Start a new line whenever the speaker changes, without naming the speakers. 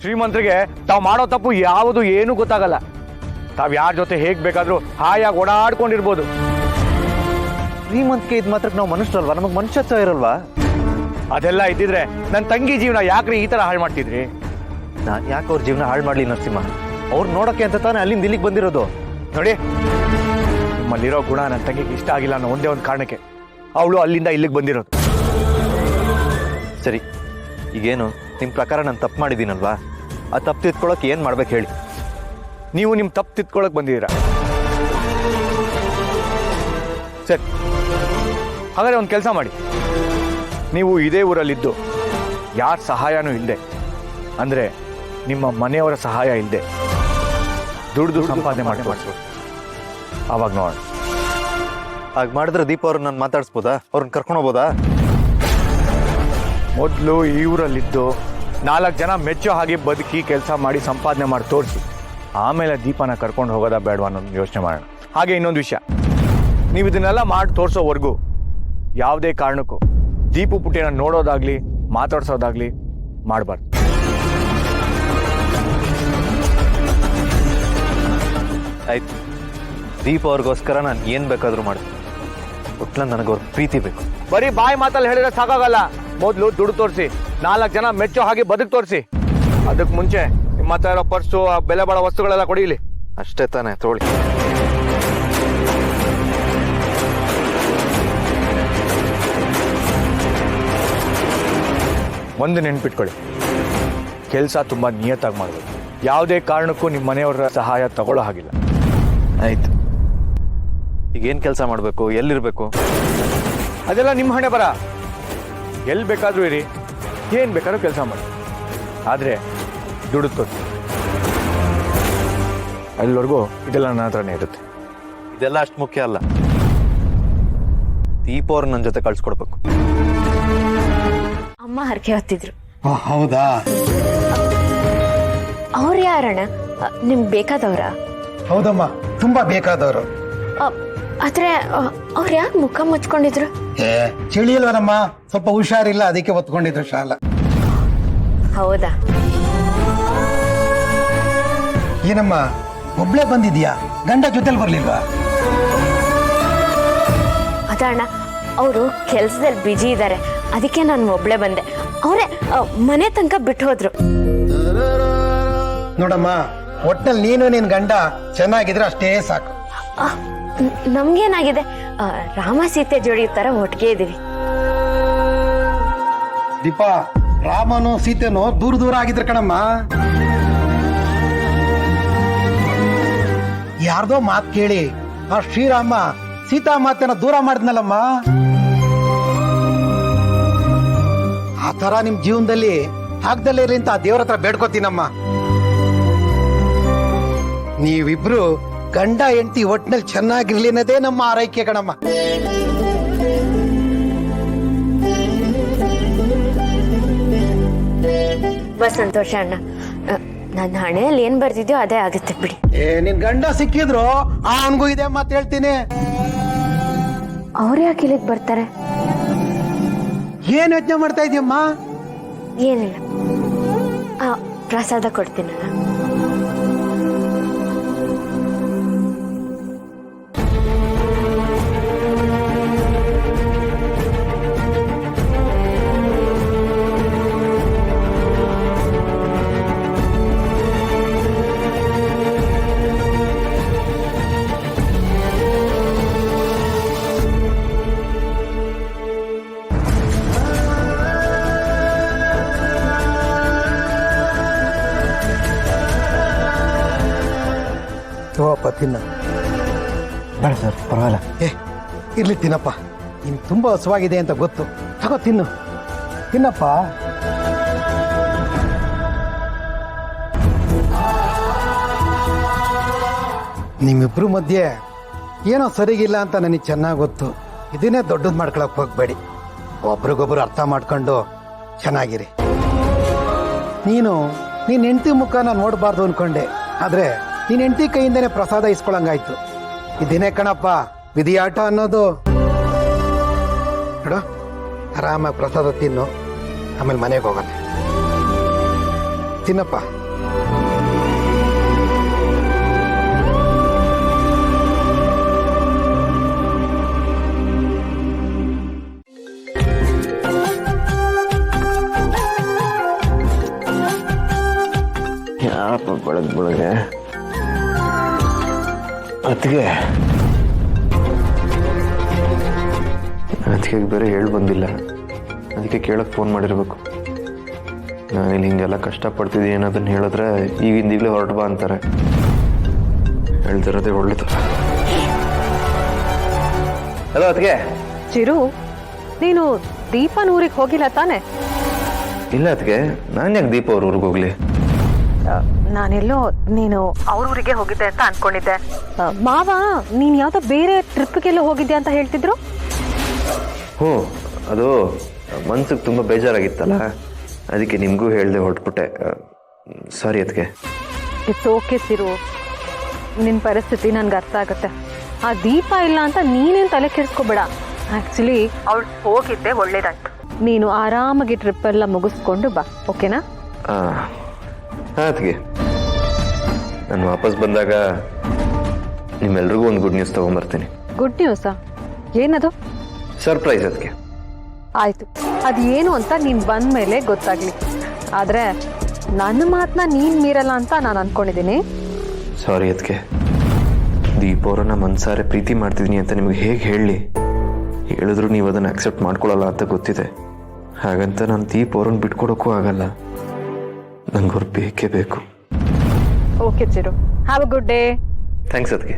ಶ್ರೀಮಂತರಿಗೆ ತಾವು ಮಾಡೋ ತಪ್ಪು ಯಾವುದು ಏನೂ ಗೊತ್ತಾಗಲ್ಲ. ತಾವು ಯಾರ ಜೊತೆ ಹೇಗೆ ಬೇಕಾದರೂ ಹಾಯಾಗಿ ಓಡಾಡ್ಕೊಂಡಿರ್ಬೋದು.
ಶ್ರೀಮಂತಿಕೆ ಇದ್ ಮಾತ್ರ ನಾವು ಮನುಷ್ಯರಲ್ವಾ? ನಮಗೆ ಮನುಷ್ಯತ್ವ ಇರಲ್ವಾ?
ಅದೆಲ್ಲ ಇದ್ದಿದ್ರೆ ನನ್ನ ತಂಗಿ ಜೀವನ ಯಾಕ್ರಿ ಈ ಥರ ಹಾಳು ಮಾಡ್ತಿದ್ರಿ?
ನಾನು ಯಾಕೆ ಅವ್ರ ಜೀವನ ಹಾಳು ಮಾಡಲಿ ನರಸಿಂಹ? ಅವ್ರು ನೋಡೋಕ್ಕೆ ಅಂತ ತಾನೇ ಅಲ್ಲಿಂದ ಇಲ್ಲಿಗೆ ಬಂದಿರೋದು.
ನೋಡಿ, ನಿಮ್ಮಲ್ಲಿರೋ ಗುಣ ನನ್ನ ತಂಗಿಗೆ ಇಷ್ಟ ಆಗಿಲ್ಲ ಅನ್ನೋ ಒಂದೇ ಒಂದು ಕಾರಣಕ್ಕೆ ಅವಳು ಅಲ್ಲಿಂದ ಇಲ್ಲಿಗೆ ಬಂದಿರೋದು.
ಸರಿ, ಈಗೇನು ನಿಮ್ಮ ಪ್ರಕಾರ ನಾನು ತಪ್ಪು ಮಾಡಿದ್ದೀನಲ್ವಾ? ಆ ತಪ್ಪು ತಿದ್ಕೊಳ್ಳೋಕೆ ಏನು ಮಾಡ್ಬೇಕು ಹೇಳಿ?
ನೀವು ನಿಮ್ಮ ತಪ್ಪು ತಿದ್ಕೊಳ್ಳೋಕೆ ಬಂದಿದ್ದೀರಾ. ಸರಿ, ಹಾಗಾದ್ರೆ ಒಂದು ಕೆಲಸ ಮಾಡಿ. ನೀವು ಇದೇ ಊರಲ್ಲಿದ್ದು ಯಾರ ಸಹಾಯನೂ ಇಲ್ಲದೆ, ಅಂದರೆ ನಿಮ್ಮ ಮನೆಯವರ ಸಹಾಯ ಇಲ್ಲದೆ ದುಡ್ದು ಸಂಪಾದನೆ ಮಾಡ್ಬೋದು. ಆವಾಗ ನೋಡೋಣ.
ಹಾಗೆ ಮಾಡಿದ್ರೆ ದೀಪ ಅವ್ರನ್ನ ನಾನು ಮಾತಾಡಿಸ್ಬೋದಾ? ಅವ್ರನ್ನ ಕರ್ಕೊಂಡು ಹೋಗ್ಬೋದಾ?
ಮೊದಲು ಈ ಊರಲ್ಲಿದ್ದು 4 ಜನ ಮೆಚ್ಚೋ ಹಾಗೆ ಬದುಕಿ ಕೆಲಸ ಮಾಡಿ ಸಂಪಾದನೆ ಮಾಡಿ ತೋರಿಸಿ, ಆಮೇಲೆ ದೀಪನ ಕರ್ಕೊಂಡು ಹೋಗೋದಾ ಬೇಡವಾ ಅನ್ನೋದು ಯೋಚನೆ ಮಾಡೋಣ. ಹಾಗೆ ಇನ್ನೊಂದು ವಿಷಯ, ನೀವು ಇದನ್ನೆಲ್ಲ ಮಾಡಿ ತೋರಿಸೋವರೆಗೂ ಯಾವುದೇ ಕಾರಣಕ್ಕೂ ದೀಪು ಪುಟ್ಟಿನ ನೋಡೋದಾಗ್ಲಿ ಮಾತಾಡ್ಸೋದಾಗ್ಲಿ ಮಾಡಬಾರ್ದು.
ಆಯ್ತು, ದೀಪ ಅವ್ರಿಗೋಸ್ಕರ ನಾನು ಏನು ಬೇಕಾದರೂ ಮಾಡ್ತೀನಿ. ಒಟ್ಲ ನನಗವ್ರ ಪ್ರೀತಿ ಬೇಕು.
ಬರೀ ಬಾಯಿ ಮಾತಲ್ಲಿ ಹೇಳಿದ್ರೆ ಸಾಕಾಗಲ್ಲ. ಮೊದಲು ದುಡ್ಡು ತೋರಿಸಿ, 4 ಜನ ಮೆಚ್ಚೋ ಹಾಗೆ ಬದುಕು ತೋರಿಸಿ. ಅದಕ್ಕೆ ಮುಂಚೆ ನಿಮ್ಮ ಹತ್ರ ಇರೋ ಪರ್ಸು, ಆ ಬೆಲೆ ಬಾಳೋ ವಸ್ತುಗಳೆಲ್ಲ ಕೊಡಿಲಿ.
ಅಷ್ಟೇ ತಾನೇ? ತೋಳಿ.
ಒಂದು ನೆನ್ಪಿಟ್ಕೊಳ್ಳಿ, ಕೆಲಸ ತುಂಬ ನಿಯತ್ತಾಗಿ ಮಾಡಬೇಕು. ಯಾವುದೇ ಕಾರಣಕ್ಕೂ ನಿಮ್ಮ ಮನೆಯವರ ಸಹಾಯ ತಗೊಳ್ಳೋ ಹಾಗಿಲ್ಲ.
ಆಯ್ತು, ಈಗೇನು ಕೆಲಸ ಮಾಡಬೇಕು? ಎಲ್ಲಿರಬೇಕು?
ಅದೆಲ್ಲ ನಿಮ್ಮ ಹಣೆ ಬರ. ಎಲ್ಲಿ ಬೇಕಾದರೂ ಇರಿ, ಏನು ಬೇಕಾದ್ರೂ ಕೆಲಸ ಮಾಡಿ, ಆದರೆ ದುಡ್ಡು ತೋರಿಸಿ. ಅಲ್ಲಿವರೆಗೂ ಇದೆಲ್ಲ ನನ್ನ ಹತ್ರನೇ ಇರುತ್ತೆ.
ಇದೆಲ್ಲ ಅಷ್ಟು ಮುಖ್ಯ ಅಲ್ಲ. ದೀಪ ಅವ್ರ ನನ್ನ ಜೊತೆ ಕಳ್ಸ್ಕೊಡ್ಬೇಕು.
ಅಮ್ಮ ಹರಕೆ ಹೊತ್ತಿದ್ರು.
ಹೌದಾ?
ಅವ್ರು ಯಾರಣ್ಣ? ನಿಮ್ಗೆ ಬೇಕಾದವ್ರ?
ಹೌದಮ್ಮ, ತುಂಬಾ ಬೇಕಾದವರು.
ಆದ್ರೆ ಅವ್ರು ಯಾಕೆ ಮುಖ ಮುಚ್ಕೊಂಡಿದ್ರು?
ಚಳಿ ಇಲ್ವನಮ್ಮ, ಸ್ವಲ್ಪ ಹುಷಾರಿಲ್ಲ, ಅದಕ್ಕೆ ಒತ್ಕೊಂಡಿದ್ರು ಶಾಲ.
ಹೌದಾ?
ಏನಮ್ಮ ಒಬ್ಳೆ ಬಂದಿದ್ಯಾ? ಗಂಡ ಜೊತೆಲಿ ಬರ್ಲಿಲ್ವಾ?
ಅದಣ್ಣ, ಅವರು ಕೆಲ್ಸದಲ್ಲಿ ಬಿಜಿ ಇದ್ದಾರೆ, ಅದಕ್ಕೆ ನಾನು ಒಬ್ಳೆ ಬಂದೆ. ಅವರೇ ಮನೆ ತನಕ ಬಿಟ್ಟು ಹೋದ್ರು.
ನೋಡಮ್ಮ, ಒಟ್ಟಲ್ಲಿ ನೀನು ನಿನ್ ಗಂಡ ಚೆನ್ನಾಗಿದ್ರೆ ಅಷ್ಟೇ ಸಾಕು.
ನಮ್ಗೇನಾಗಿದೆ, ರಾಮ ಸೀತೆ ಜೋಡಿ ತರ ಒಟ್ಟಿಗೆ ಇದೀವಿ.
ದೀಪಾ, ರಾಮನು ಸೀತೆನೋ ದೂರ ದೂರ ಆಗಿದ್ರು ಕಣಮ್ಮ. ಯಾರ್ದೋ ಮಾತು ಕೇಳಿ ಆ ಶ್ರೀರಾಮ ಸೀತಾ ಮಾತನ್ನ ದೂರ ಮಾಡಿದ್ನಲ್ಲಮ್ಮ. ಆ ತರ ನಿಮ್ ಜೀವನದಲ್ಲಿ ಆಗ್ದಲ್ಲೇ ಇರ್ಲಿ ಅಂತ ದೇವ್ರ ಹತ್ರ ಬೇಡ್ಕೋತೀನಮ್ಮ. ನೀವಿಬ್ರು ಗಂಡ ಹೆಂಡತಿ ಒಟ್ನಲ್ಲಿ ಚೆನ್ನಾಗಿರ್ಲಿ ಅನ್ನೋದೇ ನಮ್ಮ ಆರೈಕೆ ಕಣಮ್ಮ.
ತುಂಬಾ ಸಂತೋಷ ಅಣ್ಣ. ನನ್ನ ಹಣೆಯಲ್ಲಿ ಏನ್ ಬರ್ತಿದ್ಯೋ ಅದೇ ಆಗುತ್ತೆ ಬಿಡಿ.
ನಿನ್ ಗಂಡ ಸಿಕ್ಕಿದ್ರು ಅವನ್ಗೂ ಇದೆ ಮಾತು ಹೇಳ್ತೀನಿ.
ಅವ್ರು ಯಾಕೆ ಇಲ್ಲಿಗೆ ಬರ್ತಾರೆ?
ಏನ್ ಯೋಚನೆ ಮಾಡ್ತಾ ಇದೀಯಮ್ಮ?
ಏನಿಲ್ಲ, ಪ್ರಸಾದ ಕೊಡ್ತೀನಣ್ಣ.
ತಿನ್ನ.
ಬೇಡ ಸರ್, ಪರವಾಗಿಲ್ಲ.
ಇರ್ಲಿ ತಿನ್ನಪ್ಪ, ನಿನ್ ತುಂಬಾ ಹಸುವಾಗಿದೆ ಅಂತ ಗೊತ್ತು. ತಗೋ ತಿನ್ನು, ತಿನ್ನಪ್ಪ. ನಿಮ್ಮಿಬ್ರು ಮಧ್ಯೆ ಏನೋ ಸರಿಗಿಲ್ಲ ಅಂತ ನನಗೆ ಚೆನ್ನಾಗಿ ಗೊತ್ತು. ಇದನ್ನೇ ದೊಡ್ಡದು ಮಾಡ್ಕೊಳಕ್ ಹೋಗ್ಬೇಡಿ. ಒಬ್ರಿಗೊಬ್ರು ಅರ್ಥ ಮಾಡ್ಕೊಂಡು ಚೆನ್ನಾಗಿರಿ. ನೀನು ನೀನ್ ಹೆಂಡತಿ ಮುಖನ ನೋಡಬಾರ್ದು ಅನ್ಕೊಂಡೆ, ಆದ್ರೆ ನೀನ್ ಹೆಂಡತಿ ಕೈಯಿಂದನೇ ಪ್ರಸಾದ ಇಸ್ಕೊಳಂಗಾಯ್ತು. ಇದೇನೇ ಕಣಪ್ಪ ವಿಧಿಯಾಟ ಅನ್ನೋದು. ನೋಡು, ಆರಾಮಾಗಿ ಪ್ರಸಾದ ತಿನ್ನು, ಆಮೇಲೆ ಮನೆಗೆ ಹೋಗೋಣ. ತಿನ್ನಪ್ಪ.
ಯಾರಪ್ಪ ಬೆಳಗ್ಗೆ ಅದಕ್ಕೆ ಬೇರೆ ಹೇಳಿ ಬಂದಿಲ್ಲ, ಅದಕ್ಕೆ ಕೇಳಕ್ಕೆ ಫೋನ್ ಮಾಡಿರ್ಬೇಕು. ನಾನಿಲ್ಲಿ ಹಿಂಗೆಲ್ಲ ಕಷ್ಟಪಡ್ತಿದ್ದೀನಿ ಅನ್ನೋದನ್ನ ಹೇಳಿದ್ರೆ ಈಗಿಂದೀಗಲೇ ಹೊರಟು ಬಾ ಅಂತಾರೆ. ಹೇಳ್ತಿರೋದೇ ಒಳ್ಳೇದು. ಹಲೋ ಅದಕ್ಕೆ.
ಚಿರು, ನೀನು ದೀಪನೂರಿಗೆ ಹೋಗಿಲ್ಲ ತಾನೆ?
ಇಲ್ಲ ಅದಕ್ಕೆ, ನಾನು ಯಾಕೆ ದೀಪ ಅವ್ರ ಊರಿಗೆ ಹೋಗ್ಲಿ?
ನಾನೆಲ್ಲೋ ನೀನು ಅವ್ರ ಊರಿಗೆ ಹೋಗಿದ್ದೆ ಅಂತ ಅನ್ಕೊಂಡಿದ್ದೆ. ಮಾವ ನೀನ್ ಯಾವ್ದೋ ಬೇರೆ ಟ್ರಿಪ್ಗೆಲ್ಲ ಹೋಗಿದ್ದೆ ಅಂತ ಹೇಳ್ತಿದ್ರು.
ಹ್ಞೂ, ಅದು ಮನ್ಸಿಗೆ ತುಂಬ ಬೇಜಾರಾಗಿತ್ತಲ್ಲ, ಅದಕ್ಕೆ ನಿಮಗೂ ಹೇಳ್ದೆ ಹೊರಟ್ಬಿಟ್ಟೆ. ಸಾರಿ ಅದಕ್ಕೆ.
ಇಟ್ಸ್ ಓಕೆ ಸಿರು, ನಿನ್ನ ಪರಿಸ್ಥಿತಿ ನನ್ಗೆ ಅರ್ಥ ಆಗುತ್ತೆ. ಆ ದೀಪ ಇಲ್ಲ ಅಂತ ನೀನೇನು ತಲೆ ಕೆಡಿಸ್ಕೋಬೇಡ. ಆ್ಯಕ್ಚುಲಿ ಅವಳು ಹೋಗಿದ್ದೆ ಒಳ್ಳೇದಾಯ್ತು. ನೀನು ಆರಾಮಾಗಿ ಟ್ರಿಪ್ ಎಲ್ಲ ಮುಗಿಸ್ಕೊಂಡು ಬಾ, ಓಕೆನಾ?
ಹಾಂ ಅದಕ್ಕೆ, ನಾನು ವಾಪಸ್ ಬಂದಾಗ ನಿಮ್ಮೆಲ್ರಿಗೂ ಒಂದು ಗುಡ್ ನ್ಯೂಸ್ ತೊಗೊಂಬರ್ತೀನಿ.
ಗುಡ್ ನ್ಯೂಸಾ? ಏನದು?
ಸರ್ಪ್ರೈಸ್ ಅದಕ್ಕೆ.
ಆಯ್ತು, ಅದೇನು ಅಂತ ನೀನು ಬಂದ್ಮೇಲೆ ಗೊತ್ತಾಗ್ಲಿ. ಆದ್ರೆ ನನ್ನ ಮಾತನ್ನ ನೀನ್ ಮೀರಲ್ಲ ಅಂತ ನಾನು ಅನ್ಕೊಂಡಿದ್ದೀನಿ.
ಸಾರಿ ಅದಕ್ಕೆ, ದೀಪ ಅವರನ್ನ ಮನ್ಸಾರೆ ಪ್ರೀತಿ ಮಾಡ್ತಿದ್ದೀನಿ ಅಂತ ನಿಮಗೆ ಹೇಗೆ ಹೇಳಲಿ? ಹೇಳಿದ್ರು ನೀವು ಅದನ್ನು ಅಕ್ಸೆಪ್ಟ್ ಮಾಡ್ಕೊಳ್ಳಲ್ಲ ಅಂತ ಗೊತ್ತಿದೆ. ಹಾಗಂತ ನಾನು ದೀಪ ಅವ್ರನ್ನ ಬಿಟ್ಕೊಡೋಕ್ಕೂ ಆಗಲ್ಲ. ನಂಗೆ ಅವ್ರು ಬೇಕೇ ಬೇಕು.
Okay Chiru, have a good day.
Thanks ಅದಕ್ಕೆ.